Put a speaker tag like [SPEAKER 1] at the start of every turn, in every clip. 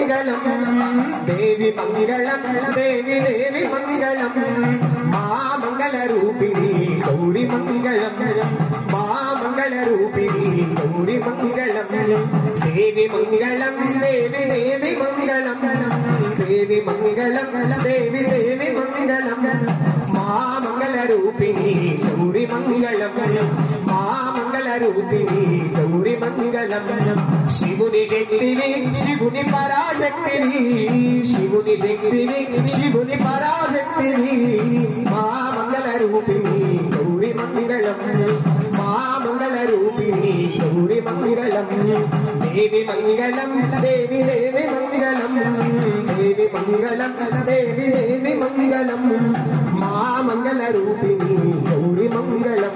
[SPEAKER 1] మంగళం దేవి మంగళం దేవి దేవి మంగళం మా మంగళ రూపిణి గౌరి మంగళం మా మంగళ రూపిణి గౌరి మంగళం దేవి మంగళం దేవి దేవి మంగళం దేవి మంగళం దేవి దేవి మంగళం మా మంగళ రూపిణి గౌరి మంగళం మా మంగళ రూపిణి గౌరి మంగళం శివుని శక్తిని శివుని పరాశక్తిని శివుని శక్తిని శివుని పరాశక్తిని మా మంగళ రూపిణి గౌరి మంగళం మా మంగళ రూపిణి గౌరి మంగళం దేవి మంగళం దేవి దేవి మంగళం దేవి మంగళం దేవి దేవి మంగళం మా మంగళ రూపిణి గౌరి మంగళం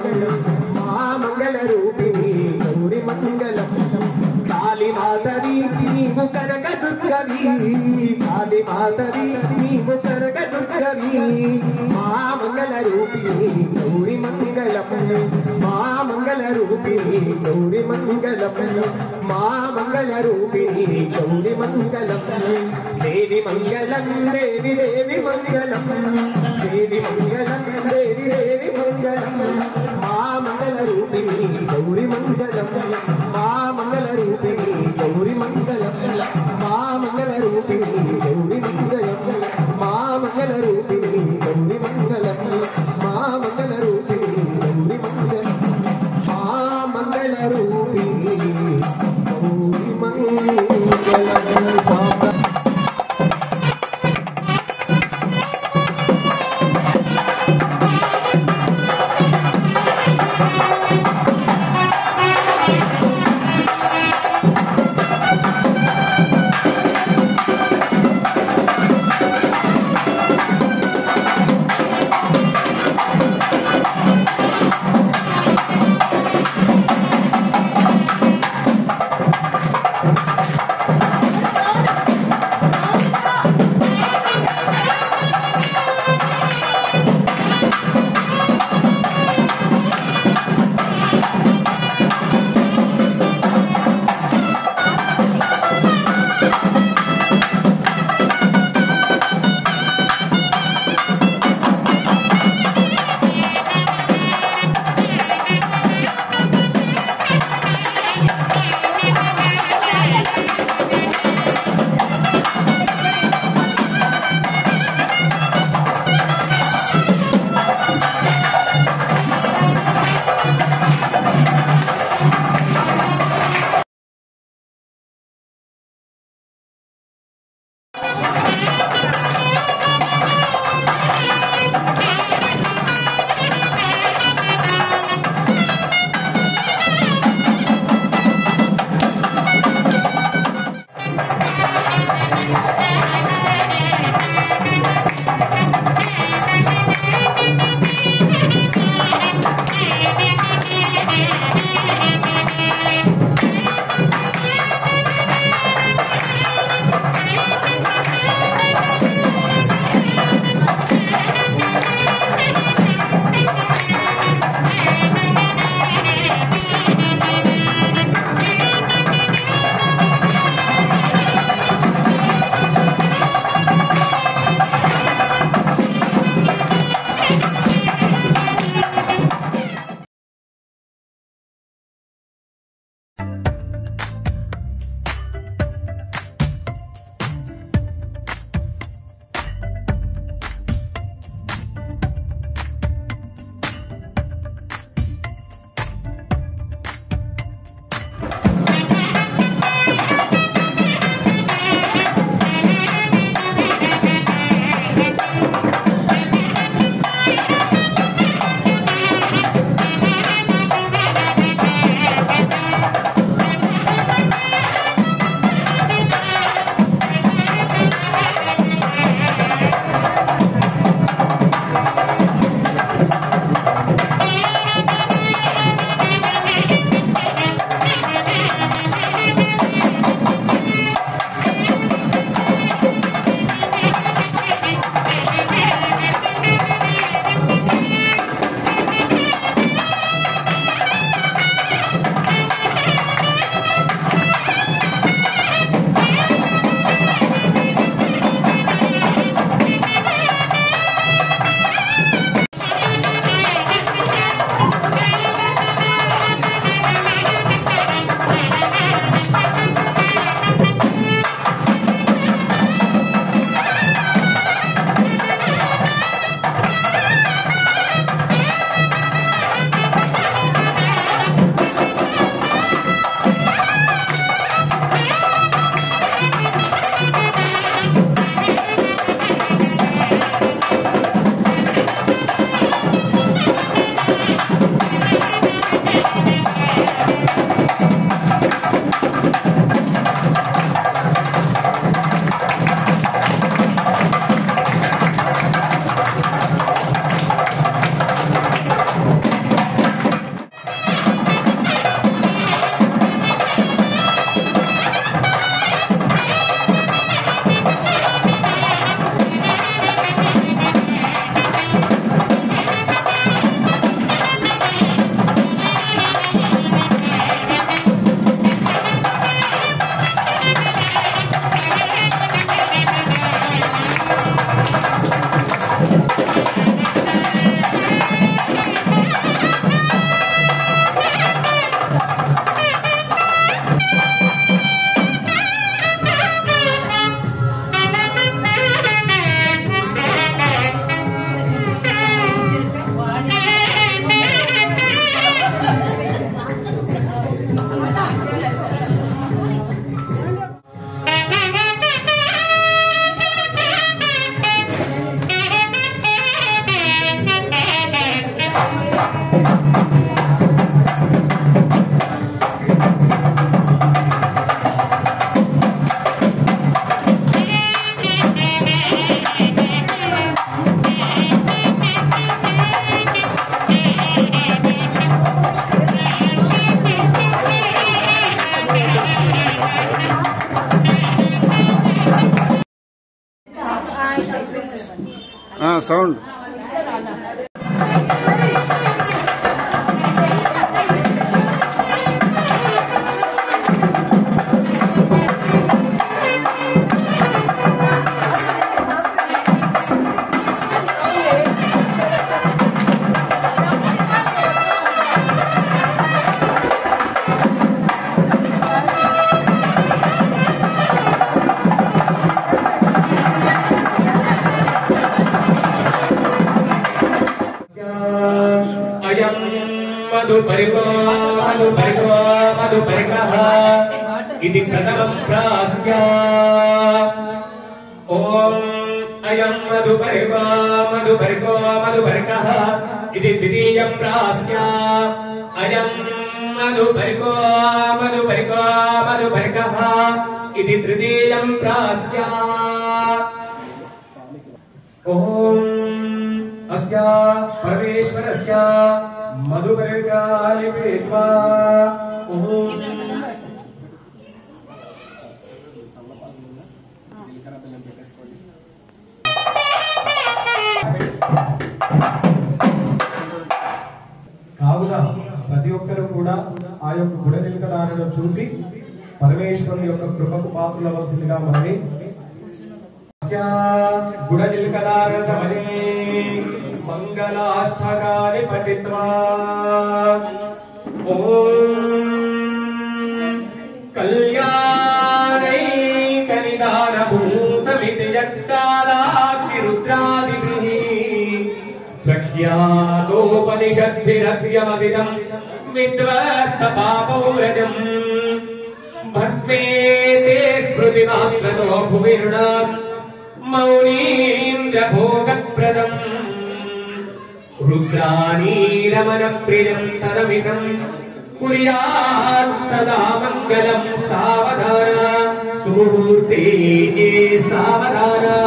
[SPEAKER 1] మా మంగళ రూపిణి గౌరి మంగళం కాళీ మాతవి నీవు కనక దుర్గవి కాళీ మాతవి నీవు కనక దుర్గవి మా మంగళ రూపిణి గౌరి మంగళం మా మంగళ రూపిణి గౌరి మంగళం మా మంగళ రూపిణి గౌరి మంగళం దేవి మంగళం దేవి దేవి మంగళం దేవి మంగళం దేవి దేవి మంగళం మా మంగళ రూపిణి గౌరి మంగళం మా మంగళ రూపిణి గౌరి మంగళం మా మంగళ రూపిణి గౌరి మంగళం మా మంగళ రూపిణి గౌరి మంగళం మా మంగళ రూపిణి గౌరి మంగళం మా మంగళ రూపిణి గౌరి మంగళం
[SPEAKER 2] సౌండ్
[SPEAKER 1] मधुपरिकः इति प्रथमं प्रास्य ॐ अयं मधुपरिकः इति द्वितीयं प्रास्य अयं मधुपरिकः इति तृतीयं प्रास्य ॐ अस्य परमेश्वरस्य मधुपरिकानि पीत्वा కావున ప్రతి ఒక్కరు కూడా ఆ యొక్క గుడనిలకదారును చూసి పరమేశ్వరుని యొక్క కృపకు పాత్రులవలసిందిగా మనని గుడనిలకదారు సమయే మంగళాష్టకాని పఠిత్వా ఓం కళ్యాణైకనిదానభూతమితి యత్కాలాక్షి రుద్రాదిభిః ప్రఖ్యాతోపనిషద్భిరభ్యమసితం విద్వస్తపాపౌరజం భస్మేతే స్మృతిమాత్రతో భువి నృణాం మౌనీంద్రభోగప్రదం रुद्रानीरमनप्रियं तदमिदं कुर्यात् सदा मङ्गलं सावधाना सुमुहूर्ते सावधाना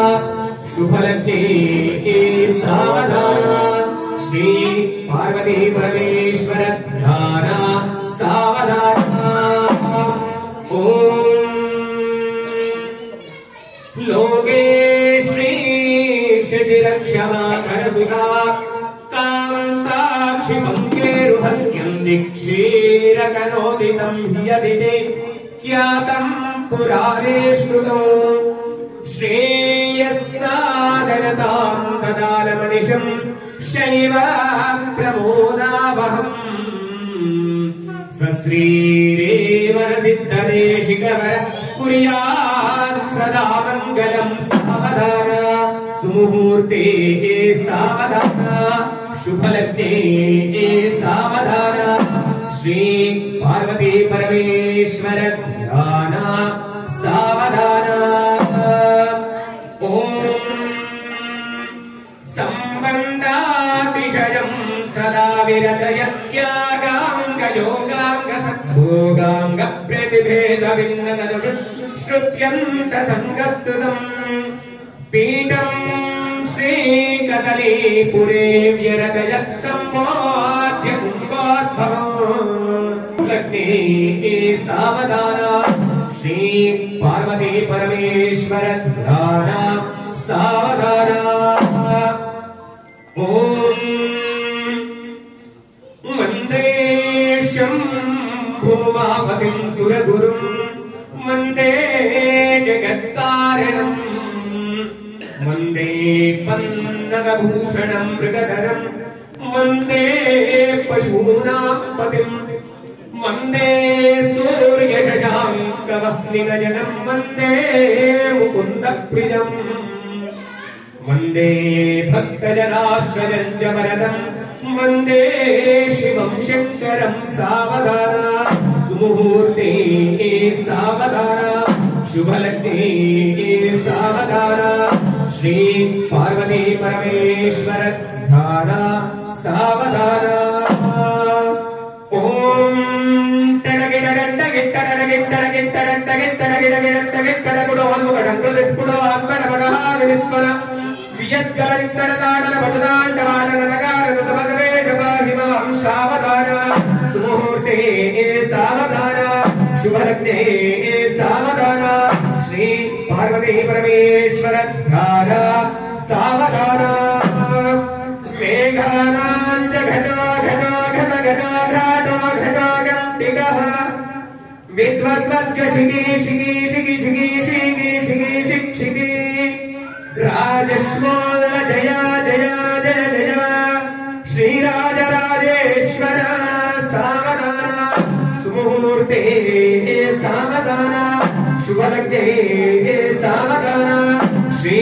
[SPEAKER 1] शुभलग्ने सावधाना श्री पार्वती परमेश्वर ध्याना सावधाना ॐ लोके श्री शशिरक्षमा करसुधा कान्ताक्षिमङ्गेरुहस्यं निक्षीरकनोदितं ह्यदिते ख्यातं पुराणे श्रुतो श्रेयस्साधनतां तदालमनिशं शैव प्रमोदावहम् सश्रीरेवरसिद्धदेशिकवर कुर्यात् सदा मङ्गलं सावधाना सुमुहूर्ते सावधाना शुभलग्ने सावधाना श्री पार्वती परमेश्वर ध्याना सावधाना ॐ सम्बन्धातिशयं सदा विरतयत्यागाङ्गयोगाङ्गसद्भोगाङ्गप्रतिभेदभिन्नतनु श्रुत्यन्तसङ्गस्तुतम् पीठं श्रीकदलीपुरे व्यरचयत् सम्मोध्य कुम्भोद्भवम् लग्ने सावधाना श्री पार्वती परमेश्वर ध्याना सावधाना ॐ वन्दे शम्भुमापतिं सुरगुरुं वन्दे जगत्कारणम् वन्दे पन्नगभूषणं मृगधरं वन्दे पशूनां पतिं वन्दे सूर्यशशाङ्कवह्निनयनं वन्दे मुकुन्दप्रियम् वन्दे भक्तजनाश्रयं च वरदं वन्दे शिवं शङ्करं सावधाना सुमुहूर्ते सावधाना शुभलग्ने सावधाना श्री पार्वती परमेश्वर ध्याना सावधाना ॐ सुमुहूर्ते सावधाना शुभलग्ने सावधाना श्री पार्वती परमेश्वर ध्याना सावधाना
[SPEAKER 2] घटिकानां घटो घटो घट घटो घाटो घटो गंटिकः विद्वद्वज्ज शिगी शिगी शिगी शिगी शिगी शिगी शिक्षिगी राजश्मोल जया जया जय जया श्रीराजराजेश्वर सावधाना सुमुहूर्ते सावधाना शुभलग्ने सावधाना श्री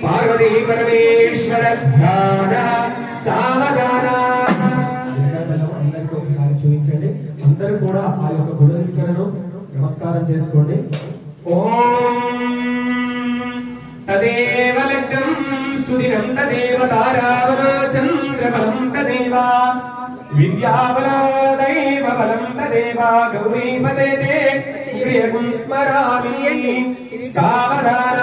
[SPEAKER 2] पार्वती परमेश्वर ध्याना सावधाना
[SPEAKER 1] అందరికీ ఒకసారి చూపించండి. అందరూ కూడా ఆ యొక్క గుణనికలను నమస్కారం చేసుకోండి.
[SPEAKER 2] ఓం తదేవ లగ్నం సుదినం తదేవ తారావలో చంద్రబలం తదేవ విద్యాబలో దైవ బలం తదేవ గౌరీపతే తే ప్రియగుం స్మరామి సావధాన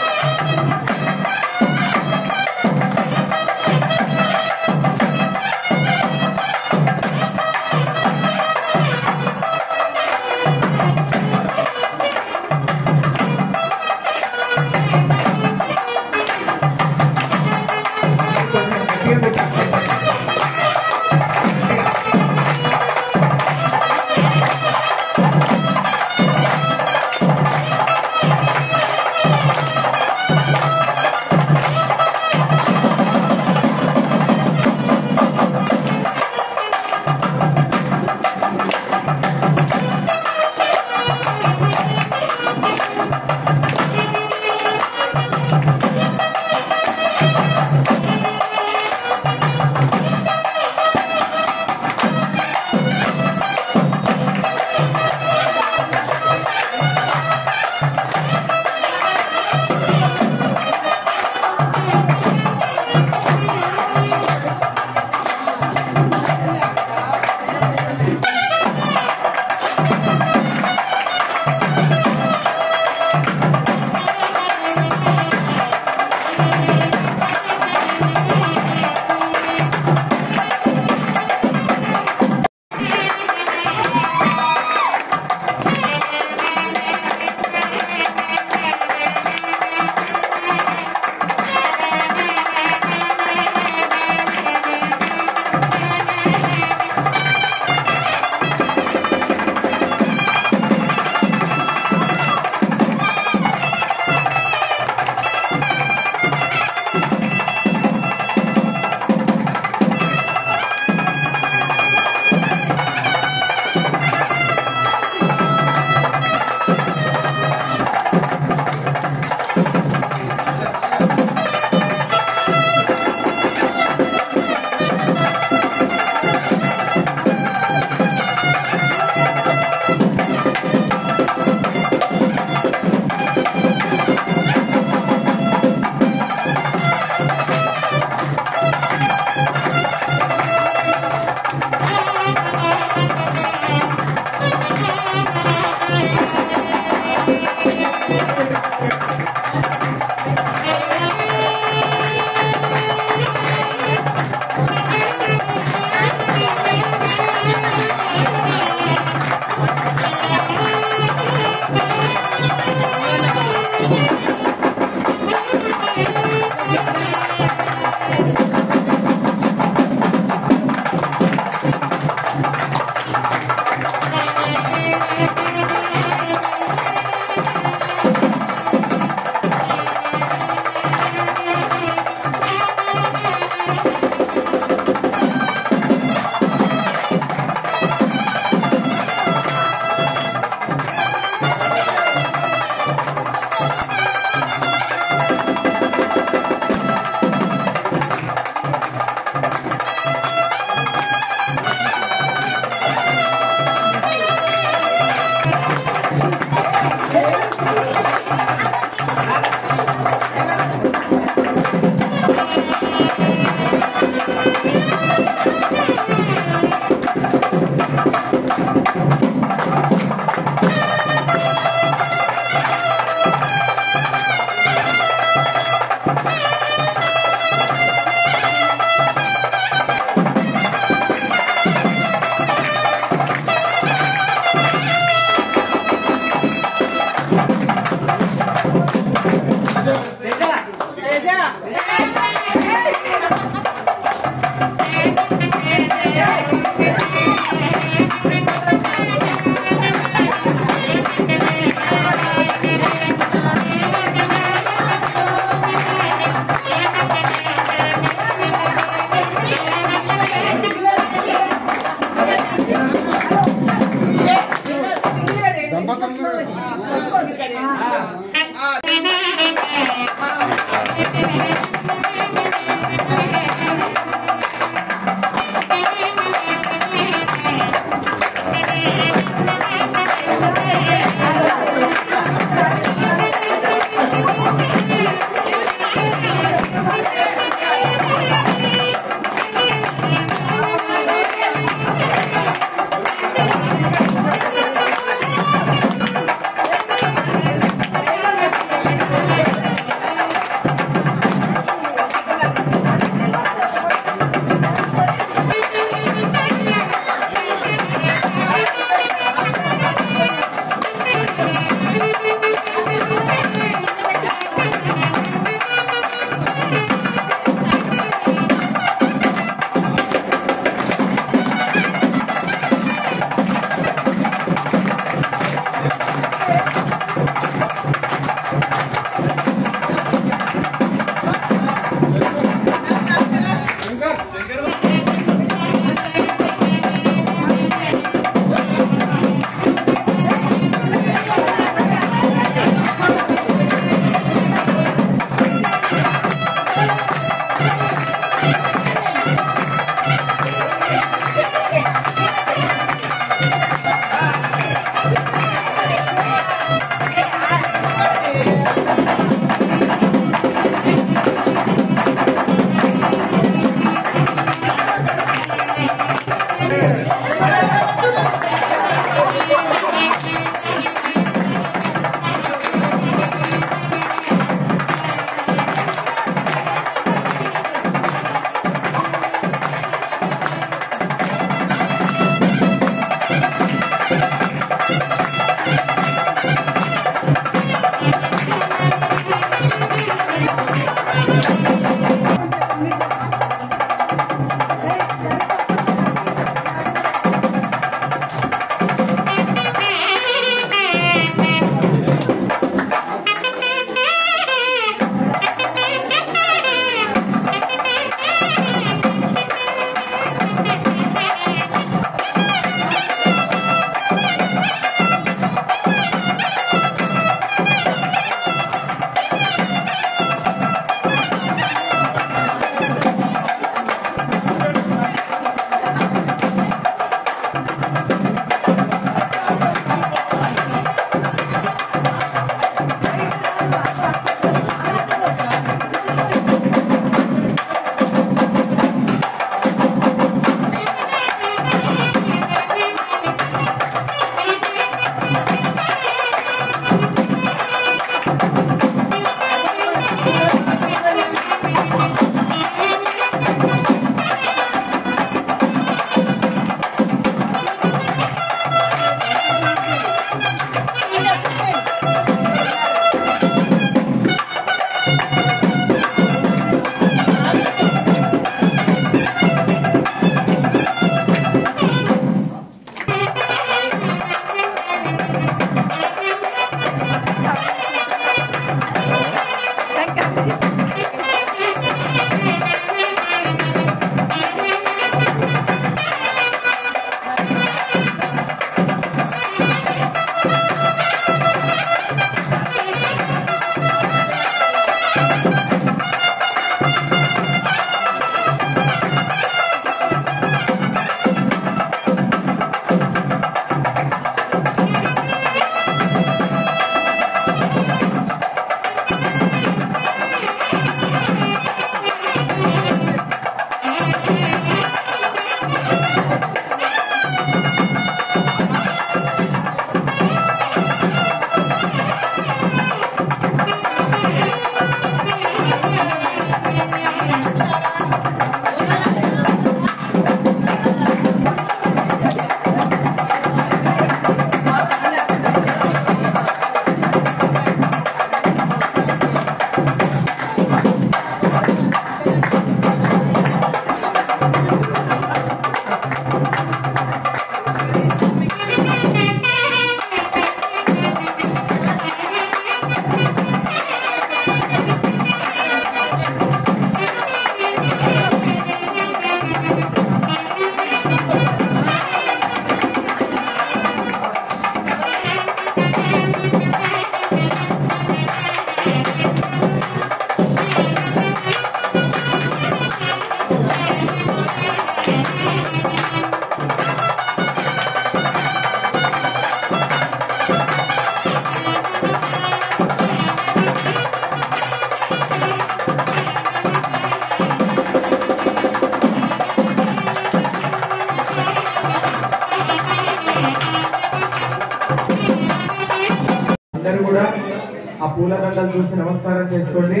[SPEAKER 1] ఆ పూలదండలు చూసి నమస్కారం చేసుకోండి.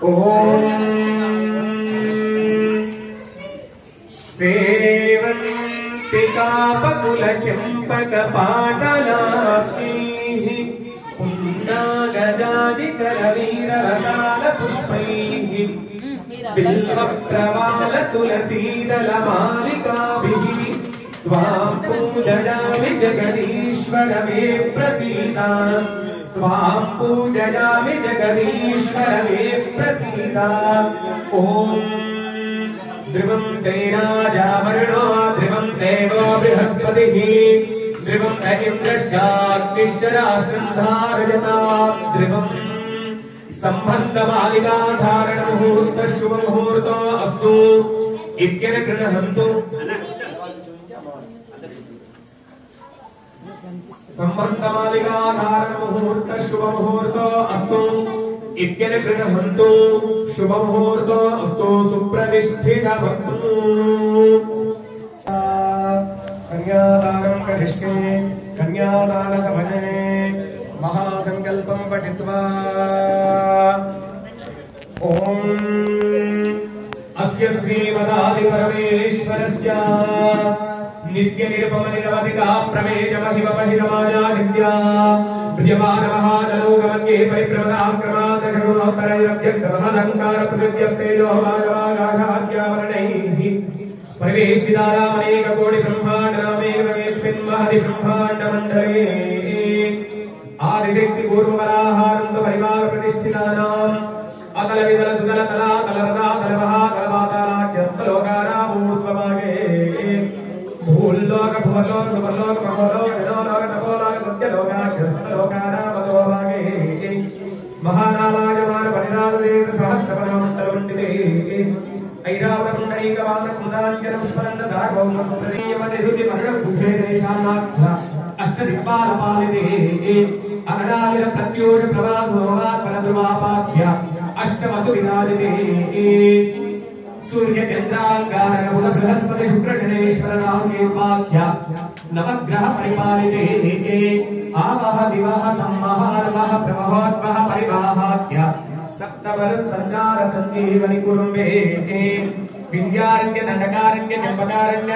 [SPEAKER 1] ఓం శ్రీవంతికాపకుల చెంపక పాటలాక్షీః పున్నాగజాజికర వీర రసాల పుష్పైః బిల్వ ప్రవాల తులసీదల మాలికాభిః త్వాం పూజయామి జగదీశ్వర మే ప్రసీద త్వాం పూజయామి జగదీశ్వర మే ప్రసీద. ఓం ధ్రువం తైరాజావరుణో ధ్రువం దేవో బృహస్పతిః ధ్రువం ఇంద్రశ్చాగ్నిశ్చ రాష్ట్రం ధారయతా ధ్రువం సంబంధమాలికాధారణ ముహూర్త శుభ ముహూర్తో అస్తు ఇత్యన గృహంతు. సంబంధమాలికాధారణ ముహూర్త శుభ ముహూర్తో అస్తు ఇత్యన గృహంతు శుభ ముహూర్తో అస్తు సుప్రతిష్ఠితమస్తు. కన్యాదానం కరిష్యే కన్యాదాన సమయే మహాసంకల్పం పఠిత్వా ఓం అస్య శ్రీమదాది పరమేశ్వరస్య నిత్య నిరుపమ నిరవధికా ప్రమేయ మహిమ మహితమానా శక్త్యా ప్రియమాన మహానలోకమన్యే పరిప్రమదాక్రమాదశగుణోత్తరైరవ్యక్తమహంకార పృథివ్యక్తేజో వాజవాగాఢాద్యావరణైః పరివేష్టితారామనేక కోటి బ్రహ్మాండనామేకమేస్మిన్ మహది బ్రహ్మాండమండలే ఆదిశక్తి పూర్వకరాహారంత పరివార ప్రతిష్ఠితానాం అతల విదల సుదల తలా తలరదా తలవహా తలపాతాలాఖ్యంతలోకానామూర్ధ్వభాగే భూల్లోక భువర్లోక సువర్లోక మహోలోక జనోలోక తపోలోక సత్యలోకాఖ్యంతలోకానామతోభాగే మహానారాయమాన పరిణామదేశ సహస్రపరమండలమండితే ఐరావత పుండరీక వాన కృతాంజన పుష్పరంద సార్వభౌమ ప్రదీయమ నిరుతి మరణ కుభే దేశానాథ అష్టదిక్పాలపాలితే
[SPEAKER 2] అనాదిన ప్రత్యూష ప్రవాసోమా పరద్రువాపాఖ్య అష్టమసు విరాజితే सूर्य चंद्रांगारक बुध बृहस्पति शुक्र शनेश्वर राहु केतुवाख्य नवग्रह परिपालिते आवह दिवह सम्महारवह प्रवहोद्वह परिवाहाख्य सप्तवर संचार संजीवनि कुरुम्बे विद्यारण्य दंडकारण्य चंपकारण्य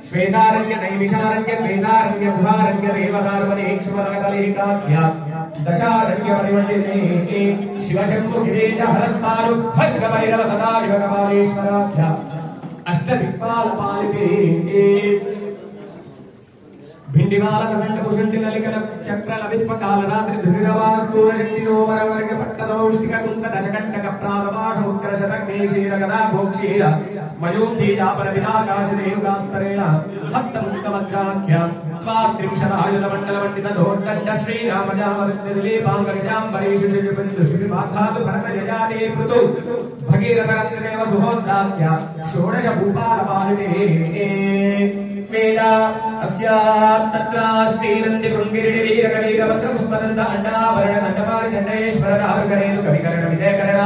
[SPEAKER 2] श्वेतारण्य नैमिषारण्य वेदारण्य बुधारण्य देवदारवनेक्षुवरकलेकाख्य दशारण्य परिवर्तिते शिवशंभु गिरीश हरस्तारु भद्रभैरव सदा युगकपालेश्वराख्य अष्टदिक्पालपालिते भिंडिवाल दंड कुशंडि नलिकल चक्र लवित्व काल रात्रि धृतिरवान स्थूल शक्ति नोवर वर्ग पट्टदौष्टिक कुंक दशकंटक प्रादवाष उत्कर्षतक देशीर गदा भोक्षीर मयूखी जापर विदाकाश देवगास्तरेण हस्तमुक्तमद्राख्य त्वात्रिंशदायुध मंडल मंडित धोर्दंड श्रीराम जामदिलेपांगजांबरीषु शिजुबिंदु शिविमाधातु भरत जजाने पृतु भगीरथ रंगदेव सुहोत्राख्य षोडश भूपालपालिते वेदा अस्यात् तत्र श्रीनंदि भृंगिरिणि वीरकवीरवत्र पुष्पदंत अंडाभरण दंडपाणि दंडेश्वर दारुकरेणु कविकर्ण विजयकर्ण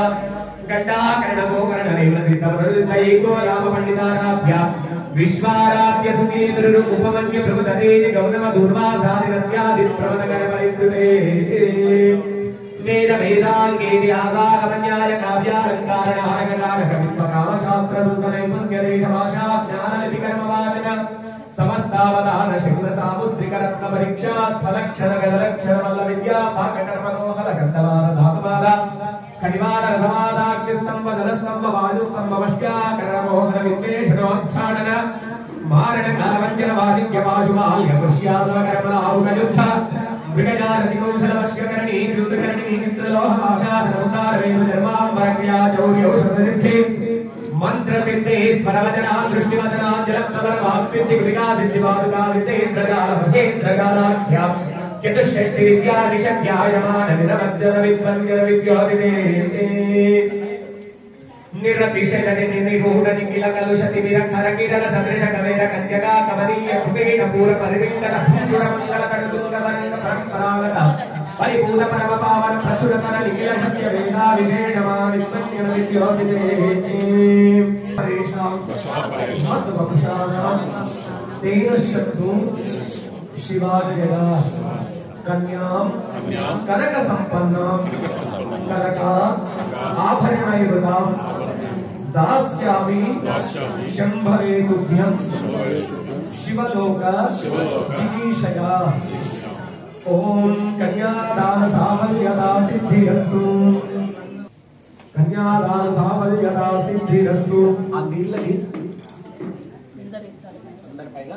[SPEAKER 2] गंडाकर्ण गोकर्ण रेवतीतमरुदयिको राम पंडिताराभ्य विश्वाराध्य सुखीन्द्र उपमन्यु प्रभुदतेज गौतम दूर्वाधादिरत्यादि प्रवदकर परिकृते वेद वेदांगेति आधारमन्याय काव्यालंकार नारककार कवित्वकाम शास्त्र दूतनैपुण्य देश भाषा ज्ञान लिपि कर्मवाचन समस्तावधान शूर सामुद्रिक रत्न परीक्षा स्वलक्षण गदलक्षण मल्ल विद्या पाकटर्मनोहल गंधवाद धातुवाद कणिवाद रथवादाग्निस्तंभ जलस्तंभ वायुस्तंभ वश्याकरणमोहन विद्वेषणोच्चाटन मारण कालवञ्जन वादिक्य पाशुमाल्य पुष्यादवकर्मलाहुकयुद्ध मृगजारति कौशल वश्यकर्णी द्युतकर्णी चित्रलोह भाषाधनोद्धार वेणु जन्माम्बरक्रिया चौर्यौषधसिद्धि मंत्र सिद्धि स्वरवचना दृष्टिवचना जलप्रवर वाक्सिद्धि गुलिका सिद्धि पादुका विद्येन्द्रकाल महेन्द्रकालाख्य चतुष्षष्टि विद्या निषद्यायमान निरवज्जन विस्वञ्जन विद्योदिते निरतिशय निरूढ निखिल कलुषति विरखर किरण सदृश कवेर कन्यका कमनीय कुबेर पूर परिविंकल भूषुर मंगल करतुंग वरंग परंपरागत परिपूर्ण परम पावन प्रचुरतर निखिल हस्य वेदा विषेणमा विद्वज्ञन विद्योदिते परेशां मद्वपुषाणां तेन शक्तुं शिवाजयदा कन्यां कनक संपन्नां कनका आभरणैर्वृतां दास्यामि शंभवे तुभ्यं शिवलोक जिगीषया ओम कन्यादान साफल्यता सिद्धिरस्तु कन्यादान साफल्यता सिद्धिरस्तु आ నీళ్ళని అందరిపైగా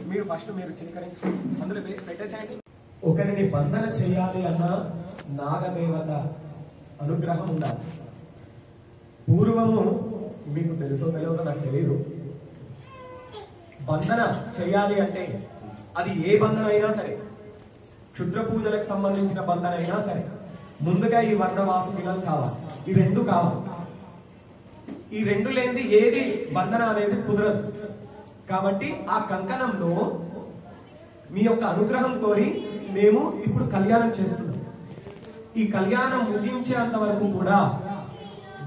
[SPEAKER 2] మీరు ఫస్ట్ మీరు చిలకరించి అందులో పెట్టేసేయండి ఒకరిని బంధన చేయాలి అన్న నాగదేవత అనుగ్రహం ఉండాలి పూర్వము మీకు తెలుసో తెలియదో నాకు తెలియదు బంధన చేయాలి అంటే అది ఏ బంధన అయినా సరే క్షుద్ర పూజలకు సంబంధించిన బంధన అయినా సరే ముందుగా ఈ వర్ణవాసు పిల్లలు కావాలి ఈ రెండు కావాలి ఈ రెండు లేనిది ఏది బంధన అనేది కుదరదు కాబట్టి ఆ కంకణంలో మీ యొక్క అనుగ్రహం కోరి మేము ఇప్పుడు కళ్యాణం చేస్తున్నాం ఈ కళ్యాణం ముగించేంత వరకు కూడా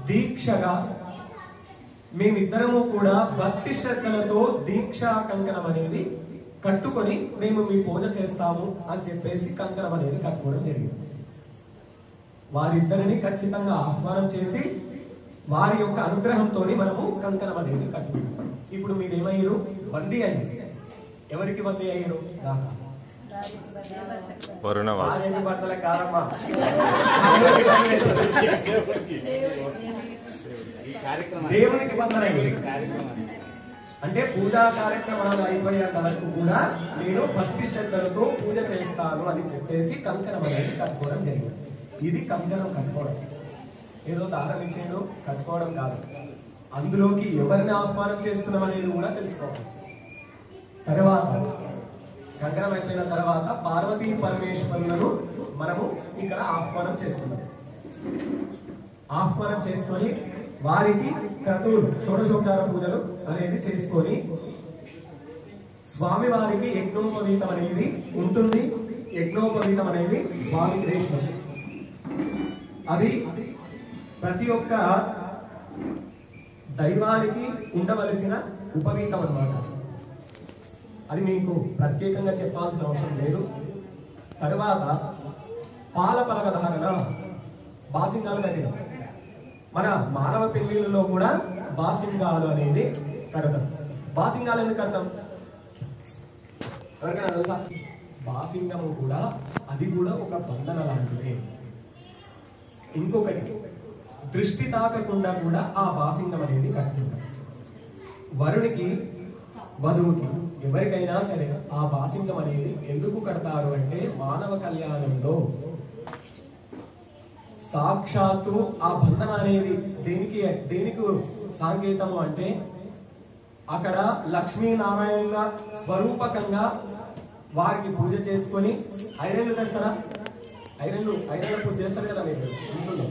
[SPEAKER 2] దీక్షగా మేమిద్దరము కూడా భక్తి శ్రద్ధలతో దీక్షా కంకణం అనేది కట్టుకొని మేము మీ పూజ చేస్తాము అని చెప్పేసి కంకణం అనేది కట్టుకోవడం జరిగింది వారిద్దరిని ఖచ్చితంగా ఆహ్వానం చేసి వారి యొక్క అనుగ్రహంతో మనము కంకణం అనేది కట్టుకుంటాం ఇప్పుడు మీరేమయ్యారు బందీ అయ్యారు ఎవరికి బందీ అయ్యారు దేవునికి బంధన అంటే పూజా కార్యక్రమాలు అయిపోయేంత వరకు కూడా నేను భక్తి శ్రద్ధలతో పూజ చేస్తాను అని చెప్పేసి కంకణం అనేది కట్టుకోవడం జరిగింది ఇది కంకణం కట్టుకోవడం ఏదో దానం ఇచ్చేయడం కట్టుకోవడం కాదు అందులోకి ఎవరిని ఆహ్వానం చేస్తున్నాం అనేది కూడా తెలుసుకోవాలి తర్వాత కంకణం అయిపోయిన తర్వాత పార్వతీ పరమేశ్వరులను మనము ఇక్కడ ఆహ్వానం చేస్తున్నాం ఆహ్వానం చేసుకొని వారికి క్రతువులు షోడశోపచార పూజలు అనేది చేసుకొని స్వామి వారికి యజ్ఞోపవీతం అనేది ఉంటుంది
[SPEAKER 1] యజ్ఞోపవీతం అనేది స్వామి క్రియేషన్. అది ప్రతి ఒక్క దైవానికి ఉండవలసిన ఉపవీతం అన్నమాట. అది మీకు ప్రత్యేకంగా చెప్పాల్సిన అవసరం లేదు. తరువాత పాల పలక ధారణ, బాసింగాలు కట్టిన మన మానవ పెళ్లిళ్ళలో కూడా బాసింగాలు అనేది కడతాం. బాసింగాలు ఎందుకు కడతాం ఎవరికైనా తెలుసా? బాసింగము కూడా అది కూడా ఒక బంధన లాంటిదే. ఇంకొకటి, దృష్టి తాకకుండా కూడా ఆ బాసింగం అనేది కట్టుకుంటాం. వరుడికి వధువుకి ఎవరికైనా సరే ఆ బాసింగం అనేది ఎందుకు కడతారు అంటే మానవ కళ్యాణంలో సాక్షాత్తు ఆ బంధన అనేది దేనికి సాంకేతము అంటే అక్కడ లక్ష్మీనారాయణ స్వరూపకంగా వారికి పూజ చేసుకొని ఐరన్లు తెస్తారా? ఐరన్ల పూజ చేస్తారు కదా మీరు ఇంట్లో.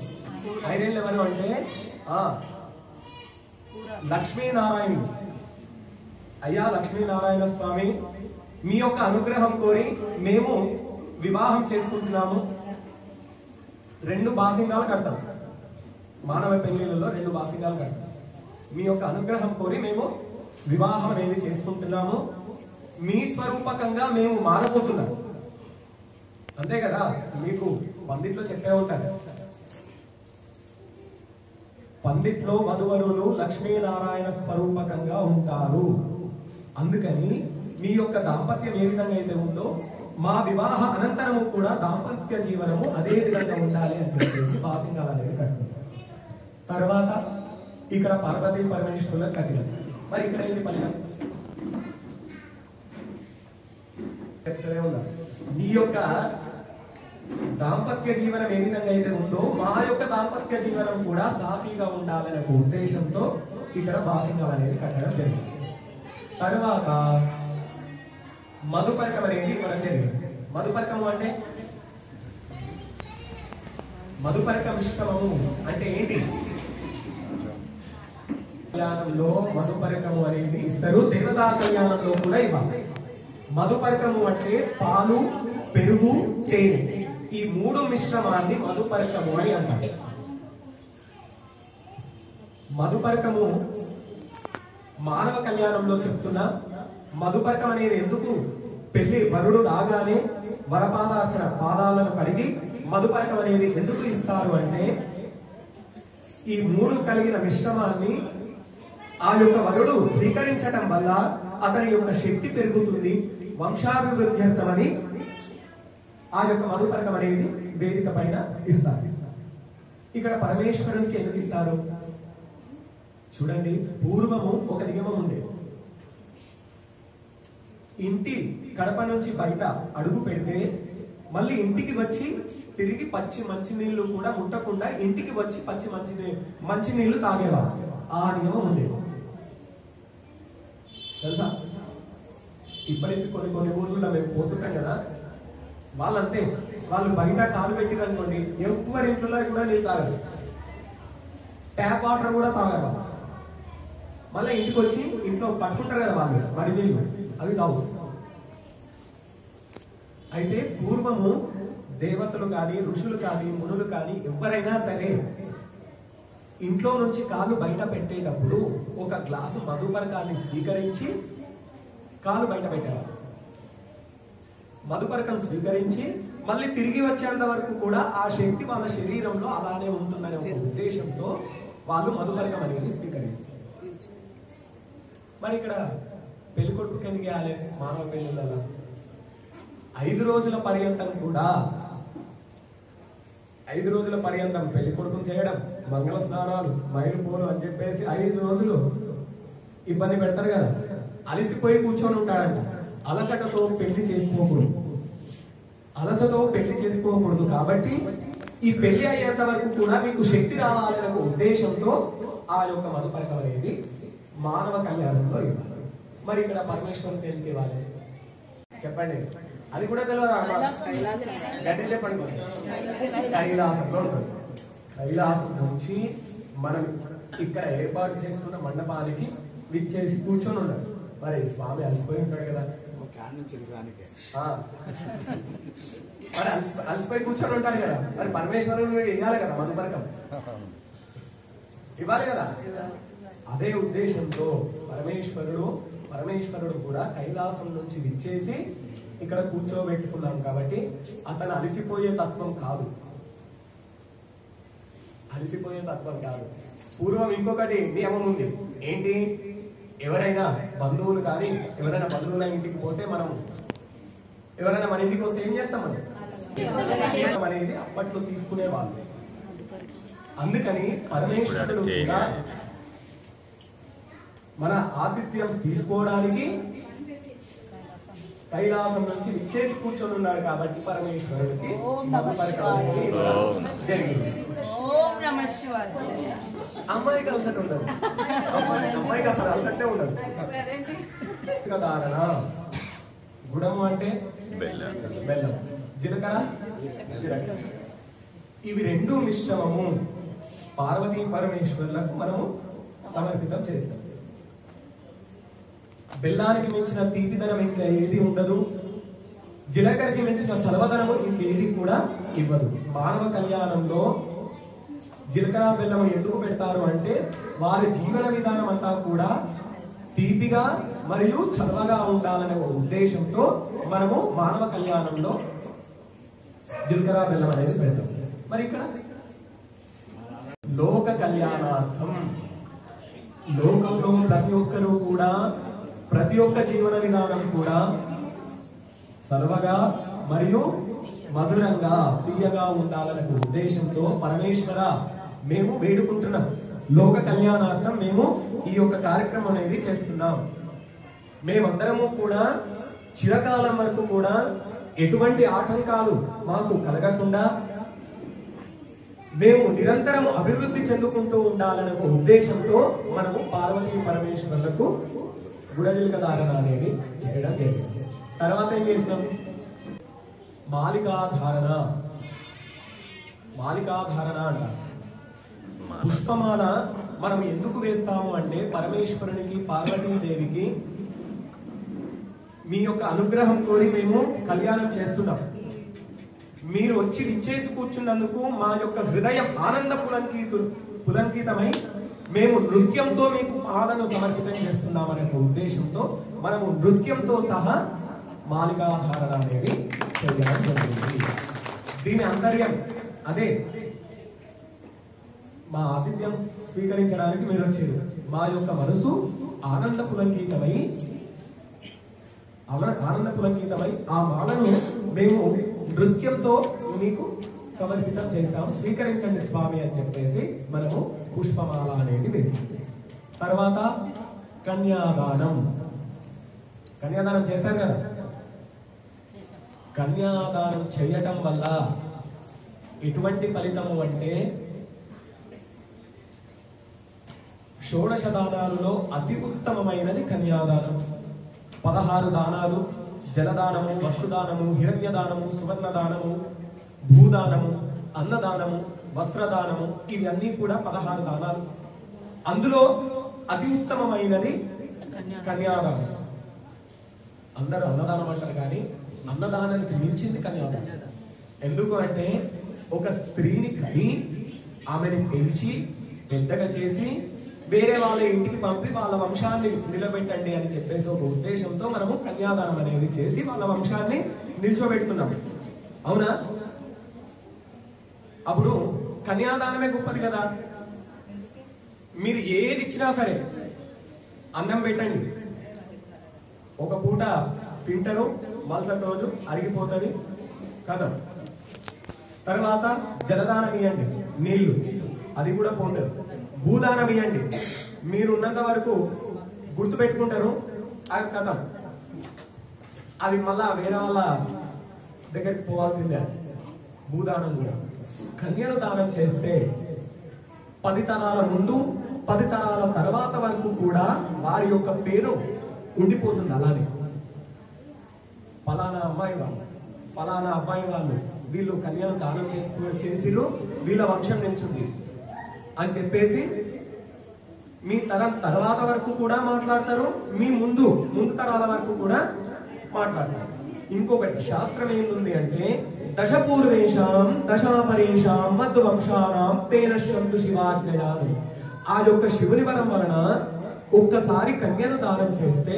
[SPEAKER 1] ఐరన్లు ఎవరు అంటే లక్ష్మీనారాయణుడు. అయ్యా లక్ష్మీనారాయణ స్వామి, మీ యొక్క అనుగ్రహం కోరి మేము వివాహం చేసుకుంటున్నాము. 2 బాసింగాలు కడతాం. మానవ పెళ్లిళ్ళలో 2 బాసింగాలు కడతాం. మీ యొక్క అనుగ్రహం కోరి మేము వివాహం అనేది చేసుకుంటున్నాము. మీ స్వరూపకంగా మేము మారబోతున్నాం. అంతే కదా, మీకు పందిట్లో చెప్పే ఉంటారు. పందిట్లో వధువరులు లక్ష్మీనారాయణ స్వరూపకంగా ఉంటారు. అందుకని మీ యొక్క దాంపత్యం ఏ విధంగా అయితే ఉందో మా వివాహ అనంతరము కూడా దాంపత్య జీవనము అదే విధంగా ఉండాలి అని చెప్పేసి బాసింగాలు అనేది కట్టినారు. తర్వాత ఇక్కడ పార్వతీ పరమేశ్వరుల కట్టినారు. మరి ఇక్కడ ఏంటి పలిక? మీ యొక్క దాంపత్య జీవనం ఏ విధంగా అయితే ఉందో మా యొక్క దాంపత్య జీవనం కూడా సాఫీగా ఉండాలనే ఉద్దేశంతో ఇక్కడ బాసింగం అనేది కట్టడం జరిగింది. తర్వాత మధుపర్కం అనేది మనం జరిగింది. మధుపర్కము అంటే మధుపర్కమిష్టమము అంటే ఏంటి? కళ్యాణంలో మధుపర్కము అనేది ఇస్తారు. దేవతా కళ్యాణంలో కూడా ఇవ్వాలి. మధుపర్కము అంటే పాలు, పెరుగు, తేనె ఈ 3 మిశ్రమాన్ని మధుపర్కము అని అంటారు. మధుపర్కము మానవ కళ్యాణంలో చెప్తున్నా. మధుపర్కం అనేది ఎందుకు? పెళ్లి వరుడు రాగానే వరపాదార్చన పాదాలను కడిగి మధుపర్కం అనేది ఎందుకు ఇస్తారు అంటే ఈ 3 కలిగిన మిశ్రమాన్ని ఆ యొక్క వరుడు స్వీకరించటం వల్ల అతని యొక్క శక్తి పెరుగుతుంది, వంశాభివృద్ధ్యర్థమని ఆ యొక్క మధుపర్కం అనేది వేదిక పైన ఇస్తారు. ఇక్కడ పరమేశ్వరునికి ఎందుకు ఇస్తారు చూడండి. పూర్వము ఒక నియమం ఉండేది. ఇంటి కడప నుంచి బయట అడుగు పెడితే మళ్ళీ ఇంటికి వచ్చి తిరిగి పచ్చి మంచినీళ్లు కూడా ముట్టకుండా ఇంటికి వచ్చి పచ్చి మంచినీళ్లు తాగేవారు. ఆ నియమం ఉండేది తెలుసా? ఇప్పటికి కొన్ని ఊర్లలో మేము పోతుంటాం కదా, వాళ్ళంతే. వాళ్ళు బయట కాలు పెట్టిరనుకోండి ఎవరి ఇంట్లో కూడా నీళ్ళు తాగరు, ట్యాప్ వాటర్ కూడా తాగరు. మళ్ళీ ఇంటికి వచ్చి ఇంట్లో పట్టుకుంటారు కదా వాళ్ళు మరి నీళ్ళు, అవి కావు. అయితే పూర్వము దేవతలు కానీ ఋషులు కానీ మునులు కానీ ఎవరైనా సరే ఇంట్లో నుంచి కాలు బయట పెట్టేటప్పుడు ఒక గ్లాసు మధుపర్కాన్ని స్వీకరించి కాలు బయట పెట్టేవారు. మధుపర్కం స్వీకరించి మళ్ళీ తిరిగి వచ్చేంత వరకు కూడా ఆ శక్తి వాళ్ళ శరీరంలో అలానే ఉంటుందనే ఒక ఉద్దేశంతో వాళ్ళు మధుపర్కం అనేది స్వీకరించారు. మరి ఇక్కడ పెళ్లి కొడుకుకి ఎందుకు వేయాలి? మానవ పెళ్లిళ్ళలో 5 రోజుల పర్యంతం కూడా 5 రోజుల పర్యంతం పెళ్లి కొడుకుని చేయడం, మంగళ స్నానాలు, మైలుపోలు అని చెప్పేసి 5 రోజులు ఇబ్బంది పెడతారు కదా. అలసిపోయి కూర్చొని ఉంటాడంట. అలసటతో పెళ్లి చేసుకోకూడదు. కాబట్టి ఈ పెళ్లి అయ్యేంత వరకు కూడా మీకు శక్తి రావాలనే ఉద్దేశంతో ఆ యొక్క మధుపర్కం అనేది మానవ కళ్యాణంలో ఇవ్వాలి. మరి ఇక్కడ పరమేశ్వరుని ఎందుకు ఇవ్వాలి చెప్పండి? అది కూడా తెలియదు. గట్టి చెప్పండి. కైలాసంలో ఉంటుంది. కైలాసం నుంచి మనం ఇక్కడ ఏర్పాటు చేసుకున్న మండపానికి విచ్చేసి కూర్చొని ఉన్నాడు. మరి స్వామి అలసిపోయి ఉంటాడు కదా,
[SPEAKER 2] ఆ. మరి అలసిపోయి కూర్చొని ఉంటాడు కదా, మరి పరమేశ్వరుడు ఇవ్వాలి కదా మధుపరకం, ఇవ్వాలి కదా. అదే ఉద్దేశంతో పరమేశ్వరుడు కూడా కైలాసం నుంచి విచ్చేసి ఇక్కడ కూర్చోబెట్టుకున్నాం కాబట్టి అతను అలసిపోయే తత్వం కాదు. పూర్వం ఇంకొకటి నియమం ఉంది. ఏంటి? ఎవరైనా బంధువులు కానీ ఎవరైనా బంధువుల ఇంటికి పోతే మనం ఎవరైనా మన ఇంటికి వస్తే ఏం చేస్తాం మనం అనేది అప్పట్లో తీసుకునే వాళ్ళు. అందుకని పరమేశ్వరుడు కూడా మన ఆతిథ్యం తీసుకోవడానికి కైలాసం నుంచి విచ్చేసి కూర్చొని ఉన్నాడు కాబట్టి పరమేశ్వరుడికి జరిగింది. అమ్మాయికి అలసట ఉండదు, అమ్మాయికి అసలు అలసటే ఉండదు. ధారణ, గుడము అంటే బెల్లం, జీలకర్ర, ఇవి రెండు మిశ్రమము పార్వతీ పరమేశ్వరులకు మనము సమర్పితం చేస్తాం. బెల్లానికి మించిన తీపిదనం ఇంకా ఏది ఉండదు, జీలకర్రకి మించిన సర్వదనము ఇంకేది కూడా ఇవ్వదు. మానవ కళ్యాణంలో జీలకర్ర బెల్లం ఎందుకు పెడతారు అంటే వారి జీవన విధానం అంతా కూడా తీపిగా మరియు చల్లగా ఉండాలనే ఉద్దేశంతో మనము మానవ కళ్యాణంలో జీలకర్ర బెల్లం అనేది పెడతాం. మరి ఇక్కడ లోక కళ్యాణార్థం, లోకంలో ప్రతి ఒక్కరూ కూడా ప్రతి ఒక్క జీవన విధానం కూడా సర్వగా మరియు మధురంగా తీయగా ఉండాలనే ఉద్దేశంతో పరమేశ్వర మేము వేడుకుంటున్నాం. లోక కళ్యాణార్థం మేము ఈ యొక్క కార్యక్రమం అనేది చేస్తున్నాం. మేమందరము కూడా చిరకాలం వరకు కూడా ఎటువంటి ఆటంకాలు మాకు కలగకుండా మేము నిరంతరం అభివృద్ధి చెందుకుంటూ ఉండాలనే ఉద్దేశంతో మనము పార్వతీ పరమేశ్వరులకు గుడజిలక ధారణ అనేది చేయడం జరిగింది. తర్వాత ఏం చేసినాం? మాలికాధారణ అంటారు. పుష్పమాల మనం ఎందుకు వేస్తాము అంటే పరమేశ్వరునికి పార్వతీదేవికి మీ యొక్క అనుగ్రహం కోరి మేము కళ్యాణం చేస్తున్నాం. మీరు వచ్చి విచ్చేసి కూర్చున్నందుకు మా యొక్క హృదయం ఆనంద పులంకితమై మేము నృత్యంతో మీకు పాదను సమర్పితం చేస్తున్నామనే ఉద్దేశంతో మనము నృత్యంతో సహా మాలికాధారణ అనేది చేయడం జరుగుతుంది. దీని అంతర్యం అదే. మా ఆతిథ్యం స్వీకరించడానికి మీరు వచ్చారు. మా యొక్క మనసు ఆనంద పులంకితమై ఆ మాలను మేము నృత్యంతో మీకు సమర్పితం చేస్తాము, స్వీకరించండి స్వామి అని చెప్పేసి మనము పుష్పమాల అనేది వేసింది. తర్వాత కన్యాదానం చేశారు కదా. కన్యాదానం చేయటం వల్ల ఎటువంటి ఫలితము అంటే షోడశ దానాలలో అతి ఉత్తమమైనది కన్యాదానం. 16 దానాలు, జలదానము, వస్తుదానము, హిరణ్యదానము, సువర్ణదానము, భూదానము, అన్నదానము, వస్త్రదానము, ఇవన్నీ కూడా 16 దానాలు. అందులో అతి ఉత్తమమైనది కన్యాదానం. అందరూ అన్నదానం అంటారు కానీ అన్నదానానికి మించింది కన్యాదానం. ఎందుకు అంటే ఒక స్త్రీని కని ఆమెని పెంచి పెద్దగా చేసి వేరే వాళ్ళ ఇంటికి పంపి వాళ్ళ వంశాన్ని నిలబెట్టండి అని చెప్పేసి ఒక ఉద్దేశంతో మనము కన్యాదానం అనేది చేసి వాళ్ళ వంశాన్ని నిల్చోబెడుతున్నాం. అవునా? అప్పుడు కన్యాదానమే గొప్పది కదా. మీరు ఏది ఇచ్చినా సరే, అన్నం పెట్టండి, ఒక పూట తింటారు, మరుసటి రోజు అరిగిపోతుంది కదా. తర్వాత జలదానం ఇవ్వండి, నీళ్లు, అది కూడా పోతుంది. భూదానం ఇవ్వండి, మీరు ఉన్నంత వరకు గుర్తు పెట్టుకుంటారు, అది కథం, అది మళ్ళా వేరే వాళ్ళ దగ్గరికి పోవాల్సిందే. భూదానం కూడా. కన్యను దానం చేస్తే 10 తరాల ముందు 10 తరాల తర్వాత వరకు కూడా వారి యొక్క పేరు ఉండిపోతుంది. అలానే ఫలానా అమ్మాయి వాళ్ళు, ఫలానా అబ్బాయి వాళ్ళు వీళ్ళు కన్యను దానం చేసిరు, వీళ్ళ వంశం నిల్చుంది అని చెప్పేసి మీ తరం తర్వాత వరకు కూడా మాట్లాడతారు. మీ ముందు తరాల వరకు కూడా
[SPEAKER 1] మాట్లాడతారు. ఇంకొకటి శాస్త్రం ఏంది అంటే దశపూర్వేషాం దశాపరేషాం మధ్వంశానాం తేన శంతు శివాజ్ఞయాని. ఆ యొక్క శివుని వరం వలన ఒక్కసారి కన్యను దానం చేస్తే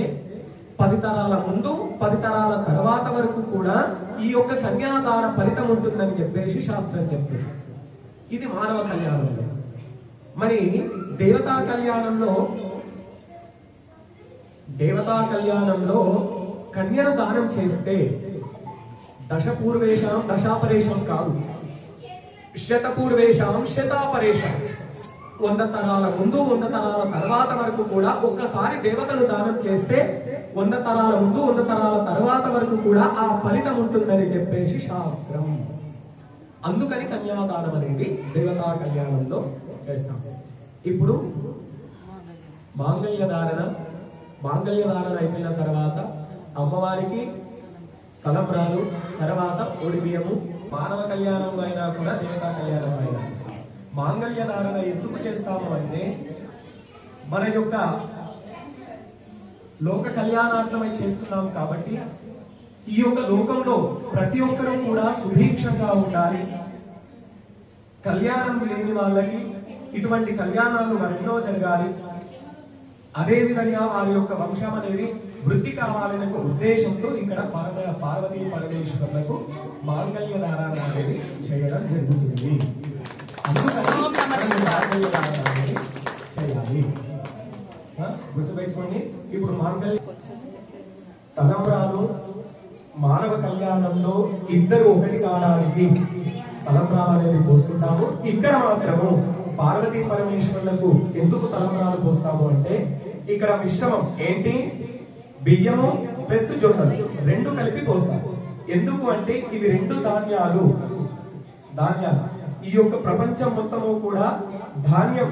[SPEAKER 1] 10 తరాల ముందు 10 తరాల తర్వాత వరకు కూడా ఈ యొక్క కన్యాదాన ఫలితం ఉంటుందని చెప్పేసి శాస్త్రం చెప్తుంది. ఇది మానవ కళ్యాణంలో. మరి దేవతా కళ్యాణంలో కన్యను దానం చేస్తే దశపూర్వేషాం దశాపరేషం కాదు, శతపూర్వేషాం శతాపరేషం, 100 తరాల ముందు 100 తరాల తర్వాత వరకు కూడా ఒక్కసారి దేవతను దానం చేస్తే 100 తరాల ముందు 100 తరాల తర్వాత వరకు కూడా ఆ ఫలితం ఉంటుందని చెప్పేసి శాస్త్రం. అందుకని కన్యాదానం అనేది దేవతా కళ్యాణంలో చేస్తాం. ఇప్పుడు మాంగళ్య ధారణ అయిపోయిన తర్వాత అమ్మవారికి తలంబ్రాలు, తర్వాత ఒడి బియ్యము. మానవ కళ్యాణం అయినా కూడా దేవతా కళ్యాణం అయినా మాంగళ్య ధారణ ఎందుకు చేస్తాము అంటే మన యొక్క లోక కళ్యాణార్థమై చేస్తున్నాం కాబట్టి ఈ యొక్క లోకంలో ప్రతి ఒక్కరూ కూడా సుభిక్షంగా ఉండాలి. కళ్యాణం లేని వాళ్ళకి ఇటువంటి కళ్యాణాలు మరెన్నో జరగాలి. అదే విధంగా వారి యొక్క వంశం అనేది వృద్ధి కావాలనే ఉద్దేశంతో ఇక్కడ పార్వతీ పరమేశ్వరులకు మాంగళ్య ధారణ అనేది చేయడం జరుగుతుంది. అందుకని మాంగళ్య ధారణ అనేది చేయాలి. గుర్తుపెట్టుకోండి. ఇప్పుడు మాంగళ్య తలంబ్రాలు మానవ కళ్యాణంలో ఇద్దరు ఒకటి కావడానికి తలంబ్రాలు అనేది పోసుకుంటాము. ఇక్కడ మాత్రము పార్వతీ పరమేశ్వరులకు ఎందుకు తలంబ్రాలు పోస్తాము అంటే ఇక్కడ మిశ్రమం ఏంటి, బియ్యము ప్లస్ జొన్నలు 2 కలిపి పోస్తాము. ఎందుకు అంటే ఇవి 2 ధాన్యాలు. ఈ యొక్క ప్రపంచం మొత్తము కూడా ధాన్యం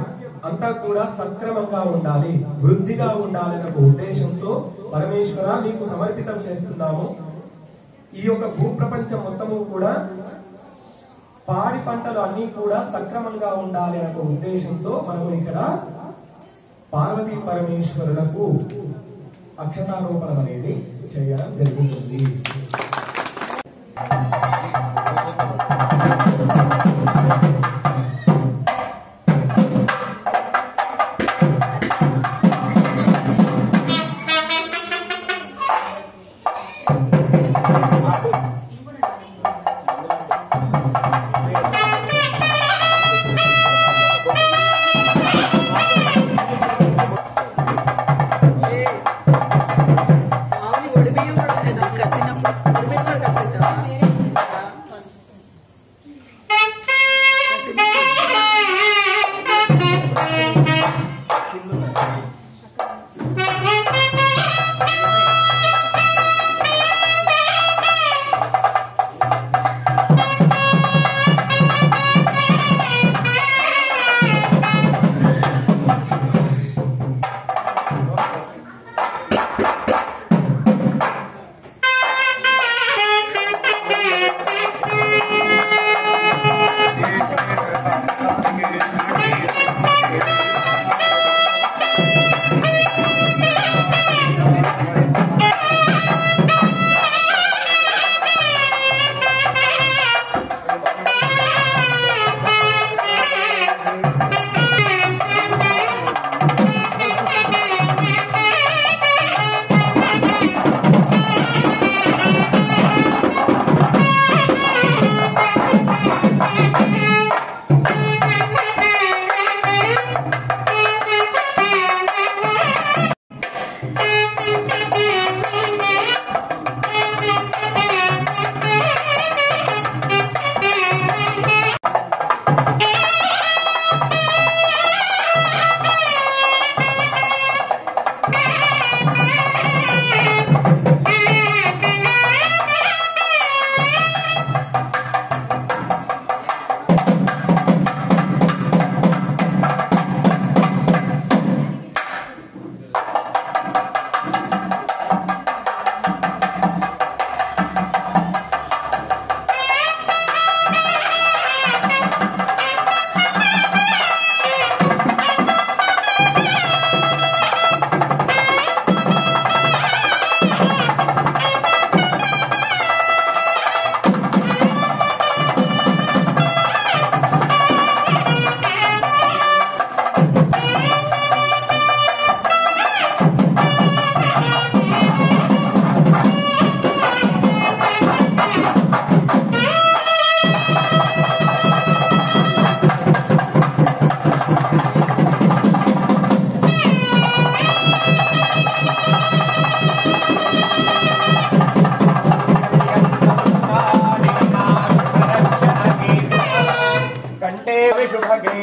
[SPEAKER 1] అంతా కూడా సక్రమంగా ఉండాలి, వృద్ధిగా ఉండాలనే ఉద్దేశంతో పరమేశ్వర మీకు సమర్పితం చేస్తున్నాము. ఈ యొక్క భూప్రపంచం మొత్తము కూడా పాడి పంటలు అన్ని కూడా సక్రమంగా ఉండాలి అనే ఉద్దేశంతో మనము ఇక్కడ పార్వతీ పరమేశ్వరులకు అక్షతారోపణం అనేది చేయడం జరుగుతుంది.
[SPEAKER 3] కట్టినప్పుడు
[SPEAKER 2] కంటే విశుభగే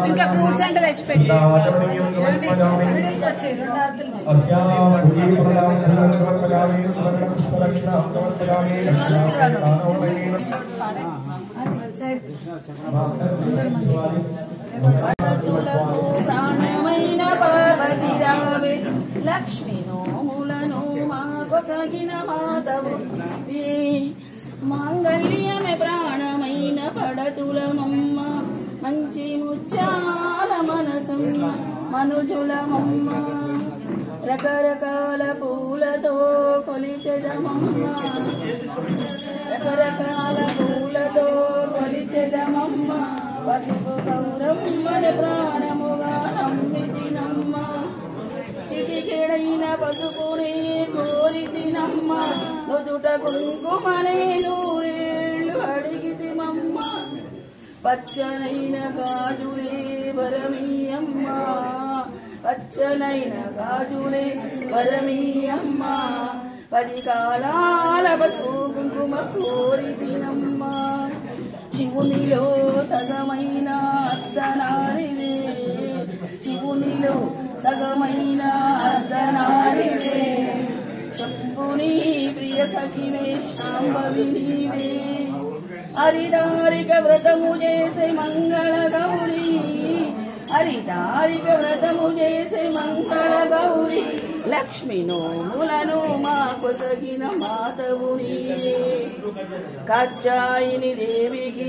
[SPEAKER 3] ఇంకా ఫ్రూట్స్ అంటే తెచ్చిపెట్టి ప్రాణమైన పార్వతి రావే లక్ష్మి నోములను మాకొసగిన మాతవు మాంగళ్యమే ప్రాణమైన పడతులమమ్మ మంచి ముచ్చాల మనసమ్మ మనుజులమమ్మ రకరకాల పూలతో కొలిచెదమమ్మ రకరకాల పూలతో కొలిచెదమమ్మ పసుపు గౌరమ్మని ప్రాణముగా నమ్మితినమ్మ చిటికెడైన పసుపునే కోరితినమ్మ నుదుట కుంకుమనే నూరేళ్ళు అడిగితిమమ్మ పచ్చనైన గాజులే వరమీయమ్మ పచ్చనైన గాజులే వరమీయమ్మ 10 కాలాల పసుపు కుంకుమ కోరితినమ్మ శివునిలో సగమైన అర్ధనారివే శివునిలో సగమైన అర్ధనారివే శంభుని ప్రియ సఖివే శాంభవి నీవే హరిదారిక వ్రతము చేసే మంగళ గౌరీ హరిదారిక వ్రతము చేసే మంగళ గౌరీ లక్ష్మి నోములను మా కొసగిన మాతవు నీవే కాచాయిని దేవికి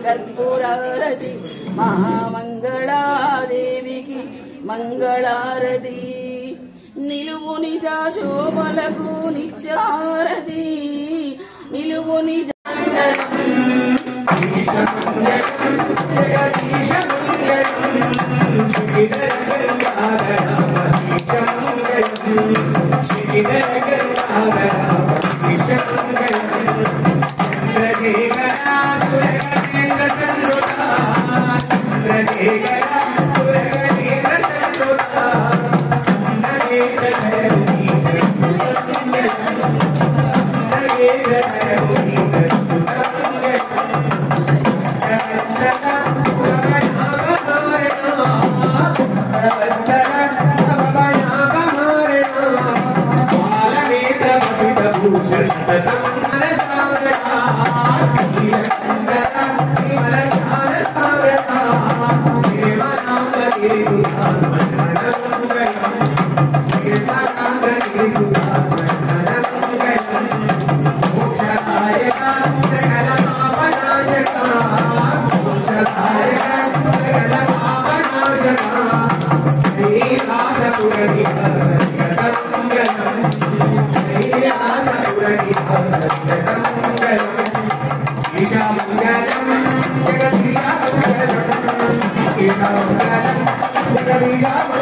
[SPEAKER 3] కర్పూరారతి మహామంగళాదేవికి మంగళారతి నిలువు నిజ శోభలకు నిత్యారతి నిలువు నిజ
[SPEAKER 2] Jagadish